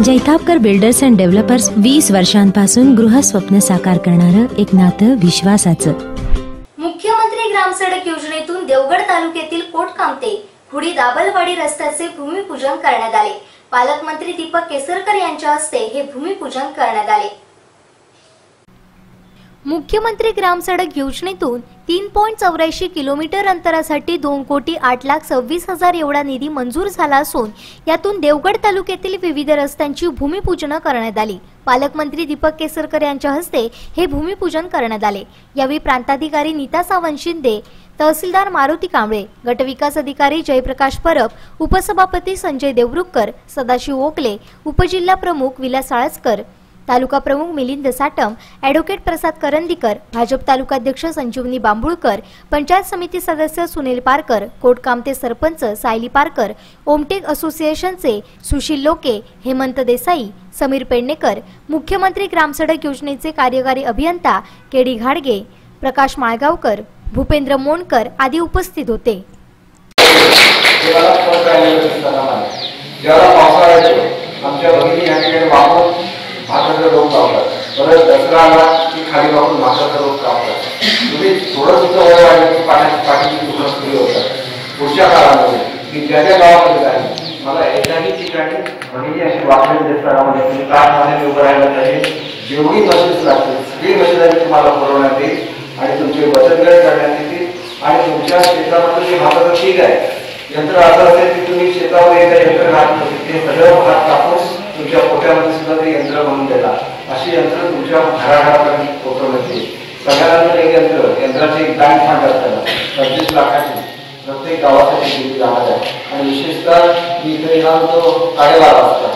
Jaitapkar builders and developers 20 वर्षांपासून गृहस्वप्न साकार करणारं एक नातं विश्वासाचं। मुख्यमंत्री ग्रामसडक योजनेतून देवगड तालुक्यातील कोटकामते खुडी दाबलवाडी रस्त्याचे भूमिपूजन करण्यात आले। पालकमंत्री दीपक केसरकर यांच्या हस्ते हे भूमिपूजन करण्यात आले। मुख्यमंत्री ग्रामसडक योजनेतून 3.84 किलोमीटर अंतरासाठी 2,08,26,000 एवढा निधी मंजूर झाला असून यातून देवगड तालुक्यातील विविध रस्त्यांची भूमिपूजन करण्यात आली। पालकमंत्री दीपक केसरकर यांच्या हस्ते हे भूमिपूजन करण्यात आले। यावेळी प्रांताधिकारी नीता सावंत शिंदे, तहसीलदार मारुती कांबळे, गटविकास अधिकारी जयप्रकाश परब, उपसभापती संजय देवरुखकर, सदाशिव ओकले, उपजिल्हा प्रमुख विलास साळसकर, तालुका प्रमुख मिलिंद साटम, ॲडव्होकेट प्रसाद करंदीकर, भाजप तालुकाध्यक्ष संजीवनी बांबुळकर, पंचायत समिती सदस्य सुनील पारकर, कोटकामते सरपंच सायली पारकर, ओमटेक असोसिएशनचे सुशील लोके, हेमंत देसाई, समीर पेडणेकर, मुख्यमंत्री ग्रामसडक योजनेचे कार्यकारी अभियंता केडी घाडगे, प्रकाश माळगावकर, भूपेंद्र मोनकर आदी उपस्थित होते। भाताचा रोग लावतात, परत दसरा आला की खाली वापरून भाताचा रोग लावतात। तुम्ही थोडंसं वय वाढलं की पाठीची दुखणं सुरू होतात। पुढच्या काळामध्ये की ज्या ज्या गावामध्ये जाईल मला एकाही ठिकाणी भगिनी अशी वाचलेली दिसतानामध्ये तुम्ही ताटमाने उभं राहायला पाहिजे। जेवढी मशीन्स लागतील सगळी मशिनरी तुम्हाला पुरवण्यात येईल आणि तुमचे बचत गट करण्यात येतील आणि तुमच्या शेतामध्ये जे भाताचं पीक आहे यंत्र असं असेल की तुम्ही शेतावर एका यंत्र घातलं ते सगळं भात कापून तुमच्या पोट्यामध्ये सुद्धा ते यंत्र बनवून देतात। अशी यंत्र तुमच्या घराघरापर्यंत पोहोचवण्यात येईल। सगळ्यांना एक यंत्राची एक बँक फंड असतात 25 लाखाची प्रत्येक गावासाठी दिली जाणार आहे आणि विशेषतः मी इथे येणार तो 12:30 वाजता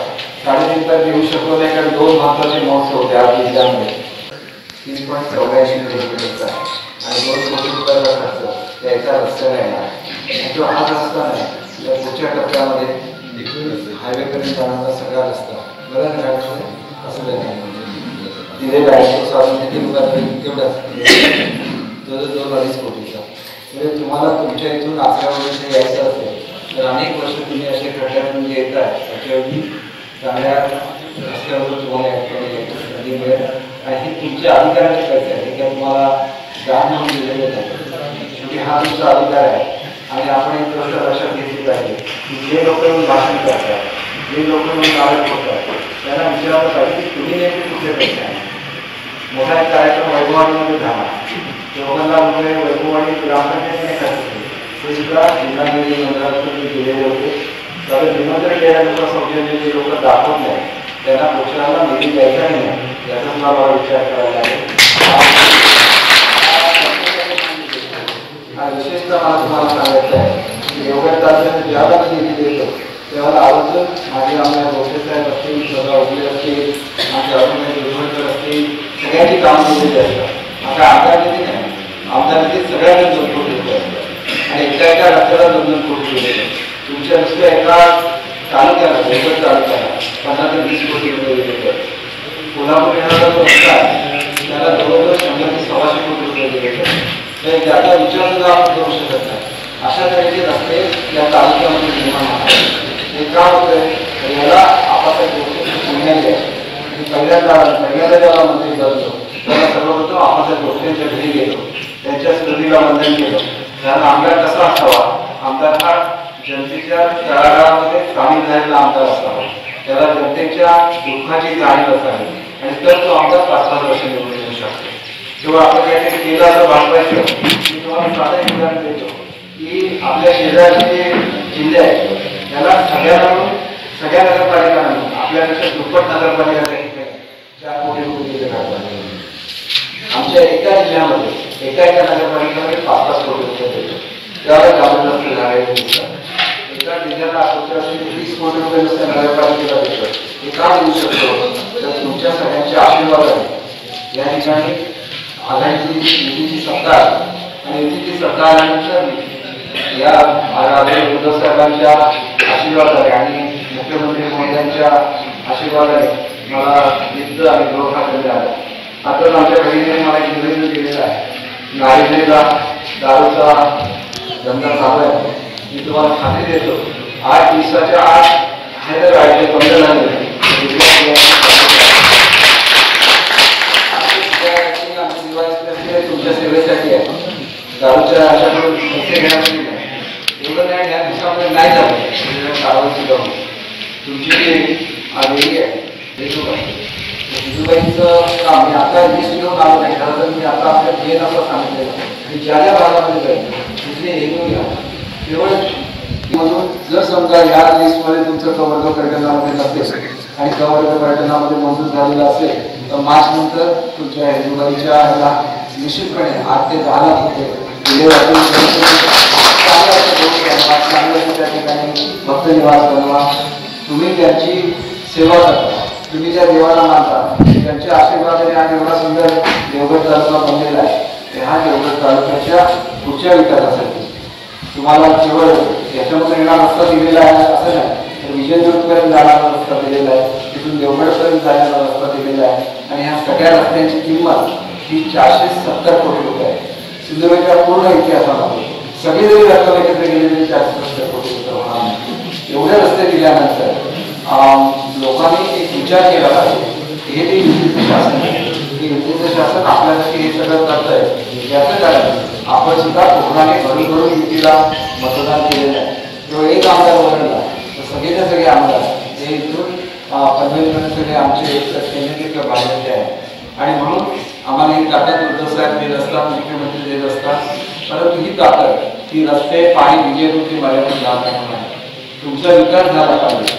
3:30 तास येऊ शकलो नाही कारण 2 महत्वाचे महोत्सव होते आज जिल्ह्यामध्ये। 3.84 किलोमीटरचा आणि 2 कोटी रुपयाचा खर्च याचा रस्त्याला येणार। जो हा रस्ता नाही या पुढच्या टप्प्यामध्ये हायवे पर्यंत जाणारा सगळा रस्ता बऱ्याच गाड्यांमध्ये असं दिलेला आहे। तो साधारण किती तेवढाच जवळजवळ 2.5 कोटीचा। म्हणजे तुम्हाला तुमच्या इथून आचऱ्यामध्ये यायचं असेल तर अनेक वर्ष तुम्ही असे खड्ड्यातून येत आहे त्याच्यावेळी चांगल्या रस्त्यावर तुम्हाला संधी मिळेल आणि ही तुमच्या अधिकाराचे पैसे आहे की तुम्हाला दान म्हणून दिलेले नाही। शेवटी हा तुमचा अधिकार आहे आणि आपण एक गोष्ट लक्षात घेतली पाहिजे की जे लोक येऊन भाषण करतात, जे लोक येऊन नाटक करतात त्यांना विचारलं पाहिजे की तुम्ही नेमके कुठले पैसे आहे। मोठा एक कार्यक्रम वैभववाडीमध्ये झाला, लोकांना म्हणजे वैभववाडी ग्रामपंचायतीने करते ते सुद्धा जिल्हाधिकारी मंडळातून गेलेले होते। तर निमंत्रण केलेल्या लोक सौजन्य लोक दाखवत नाही त्यांना पुढच्याला निधी द्यायचा नाही याचा सुद्धा मला विचार करायला लागेल। विशेषतः मला तुम्हाला सांगायचं आहे की देवगड तालुक्यात ज्याला निधी देतो तेव्हा आवर्जून माझे आमदार गोष्टी साहेब असतील, स्वतः उभे असतील, माझे अरुणभाई दुर्गडकर असतील, सगळ्यांची कामं दिलेली असतात। आता आमदार निधी नाही, आमदार निधी सगळ्यांना 2 कोटी रुपये असतात आणि एका रस्त्याला 2 कोटी रुपये तुमच्या नुसत्या एका तालुक्याला देवगड तालुक्याला 15 ते 20 कोटी रुपये दिले। कोल्हापूर येणारा जो रस्ता आहे त्याला जवळजवळ 100 ते 125 कोटी रुपये दिले। ज्याचा विचार सुद्धा आपण करू शकत नाही अशा तऱ्हेचे रस्ते या तालुक्यामध्ये निर्माण होतात। हे का होतंय याला आपासाहेब जोगटे पुण्याले पहिल्यांदा जेव्हा मंत्री करतो त्याला सर्वप्रथम आपासाहेब जोगटेंच्या घरी गेलो, त्यांच्या स्मृतीला वंदन केलं। त्याला आमदार कसा असावा, आमदार हा जनतेच्या तळागाळामध्ये सामील झालेला आमदार असावा, त्याला जनतेच्या दुःखाची जाणीव असावी आणि तर तो आमदार 5-5 वर्ष निवडून येऊ शकतो। जेव्हा आपण काहीतरी केलं असं भागवायचं मी तुम्हाला साधं एक उदाहरण देतो की आपल्या शेजारचे जे जिल्हे आहेत त्याला सगळ्या नगरपालिका म्हणून आपल्यापेक्षा दुप्पट नगरपालिका 4 कोटी रुपये दिले जातात। आमच्या एका जिल्ह्यामध्ये एका नगरपालिकेमध्ये 5-5 कोटी रुपये देतो त्याला गावाला रस्ते झालेले दिसतात। एका जिल्ह्याला 20 कोटी रुपये नुसत्या नगरपालिकेला देतो। हे का देऊ शकतो तर तुमच्या सगळ्यांचे आशीर्वाद आहे। या ठिकाणी आघाडीची युतीची सत्ता आणि युतीची सत्ता आल्यानंतर या उद्धव साहेबांच्या आशीर्वादाने आणि मुख्यमंत्री मोदींच्या आशीर्वादाने मला वित्त आणि गृह खाते मिळालं। आता आमच्या बहिणीने मला एक निवेदन दिलेलं आहे नारिकेला दारूचा धंदा चालू आहे। मी तुम्हाला खात्री देतो 8 दिवसाच्या आत हे राज्य बंद झाले घेण्यासाठी नाही, एवढं नाही ह्या दिवसामध्ये नाही झालं कारवाई सुद्धा होईल. तुमची जी आलेली आहे जिजूबाईंचं काम मी आता लिस्ट घेऊन आलो नाही, खरं तर मी आता आपल्या प्लेन असं सांगितलेलं की ज्या ज्या भागामध्ये जाईल तिथले हेतू घ्या. केवळ म्हणून जर समजा या लिस्टमध्ये तुमचं कवर्ग पर्यटनामध्ये नसेल आणि कवर्ग पर्यटनामध्ये मंजूर झालेलं असेल तर मार्च नंतर तुमच्या जिजूबाईच्या ह्याला निश्चितपणे 8 ते 10 लाख रुपये दिले जातील. त्या ठिकाणी भक्त निवास बनवा, तुम्ही त्यांची सेवा करता, तुम्ही ज्या देवाला मानता त्यांच्या आशीर्वादाने आज एवढा सुंदर देवगड तालुका बनलेला आहे. ह्या देवगड तालुक्याच्या पुढच्या विकासासाठी तुम्हाला केवळ याच्यामध्ये येणारा रस्ता दिलेला आहे असं नाही, तर विजयदुर्गपर्यंत जाणारा रस्ता दिलेला आहे, तिथून देवगडपर्यंत जाणारा रस्ता दिलेला आहे. आणि ह्या सगळ्या रस्त्यांची किंमत ही 470 कोटी रुपये आहे. सिंधुदुर्गच्या पूर्ण इतिहासामध्ये सगळी जरी रक्कम एकत्र गेली तरी 470 कोटी रुपये होणार नाही. एवढे रस्ते दिल्यानंतर लोकांनी एक विचार केला पाहिजे, हे ते युतीचं शासन आहे, हे युतीचं शासन आपल्यासाठी हे सगळं करत आहे. याचं कारण आपण सुद्धा कोकणाने भरून भरून युतीला मतदान केलेलं आहे. किंवा एक आमदार वगळला तर सगळेच्या सगळे आमदार हे इथून पनवेलमध्ये सगळे आमचे केंद्रीय बाहेरचे आहे. आणि म्हणून आम्हाला ही ताकद उद्धव साहेब देत असतात, मुख्यमंत्री देत असतात, परंतु ही ताकद ही रस्ते पाणी विजय मर्यादित जात नाही. तुमचा विकास झाला पाहिजे.